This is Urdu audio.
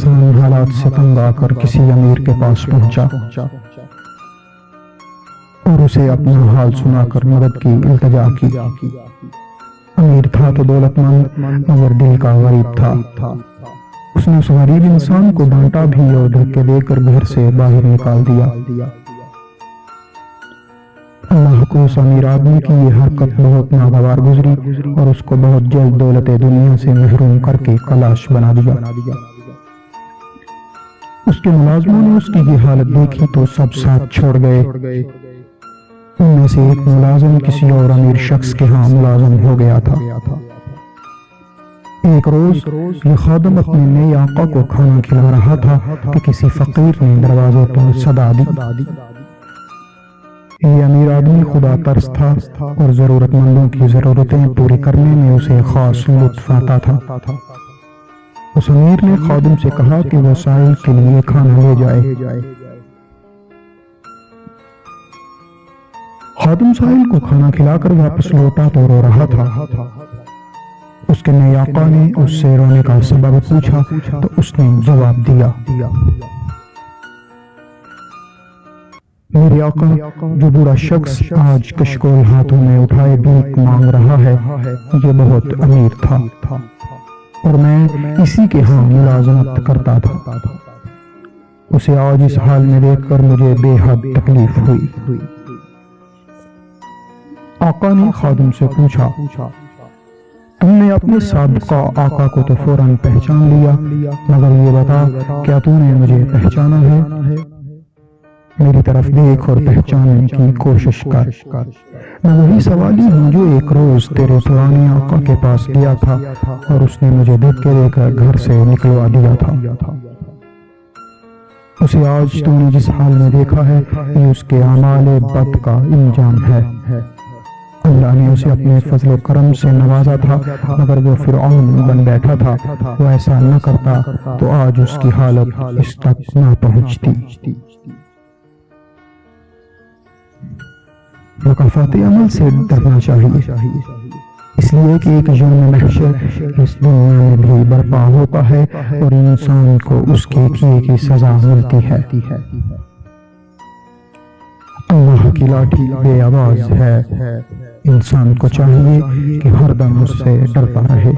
انسان حالات سے تنگ آ کر کسی امیر کے پاس پہنچا اور اسے اپنا حال سنا کر مدد کی التجا کی۔ امیر تھا تو دولت مند مگر دل کا غریب تھا۔ اس نے اس غریب انسان کو ڈانٹا بھی اور دھکے دے کر گھر سے باہر نکال دیا۔ اللہ کو اس امیر آدمی کی یہ حرکت بہت ناگوار گزری اور اس کو بہت جلد دولت دنیا سے محروم کر کے کلاش بنا دیا۔ اس کے ملازموں نے اس کی یہ حالت دیکھی تو سب ساتھ چھوڑ گئے۔ ان میں سے ایک ملازم کسی اور امیر شخص کے ہاں ملازم ہو گیا تھا۔ ایک روز یہ خادم اپنے نئے آقا کو کھانا کھلا رہا تھا کہ کسی فقیر نے دروازے پر صدا دی۔ یہ امیر آدمی خدا ترس تھا اور ضرورت مندوں کی ضرورتیں پوری کرنے میں اسے خاص لطف آتا تھا۔ اس امیر نے خادم سے کہا کہ وہ سائل کے لیے کھانا لے جائے۔ خادم سائل کو کھانا کھلا کر واپس لوٹا تو رو رہا تھا۔ اس کے نئے آقا نے اس سے رونے کا سبب پوچھا تو اس نے جواب دیا، میرے آقا، جو بوڑھا شخص آج کشکول ہاتھوں میں اٹھائے بھیک مانگ رہا ہے یہ بہت امیر تھا اور میں اسی کے ہاں ملازمت کرتا تھا۔ اسے آج اس حال میں دیکھ کر مجھے بے حد تکلیف ہوئی۔ آقا نے خادم سے پوچھا، تم نے اپنے سابقہ آقا کو تو فوراً پہچان لیا، مگر یہ بتا کیا تو نے مجھے پہچانا ہے؟ میری طرف دیکھ اور پہچاننے کی کوشش کر۔ میں وہی سوالی ہوں جو ایک روز تیرے پرانے آقا کے پاس گیا تھا اور اس نے مجھے دھکے دے کر گھر سے نکلوا دیا تھا۔ اسے آج تو نے جس حال میں دیکھا ہے یہ اس کے اعمال بد کا انجام ہے۔ اللہ نے اسے اپنے فضل و کرم سے نوازا تھا مگر وہ فرعون بن بیٹھا تھا۔ وہ ایسا نہ کرتا تو آج اس کی حالت اس تک نہ پہنچتی۔ مکافات عمل سے ڈرنا چاہیے، اس لیے کہ ایک یوم محشر اس دنیا میں بھی برپا ہوتا ہے اور انسان کو اس کے کیے کی سزا ملتی ہے۔ اللہ کی لاٹھی بے آواز ہے، انسان کو چاہیے کہ ہر دم اس سے ڈرتا رہے۔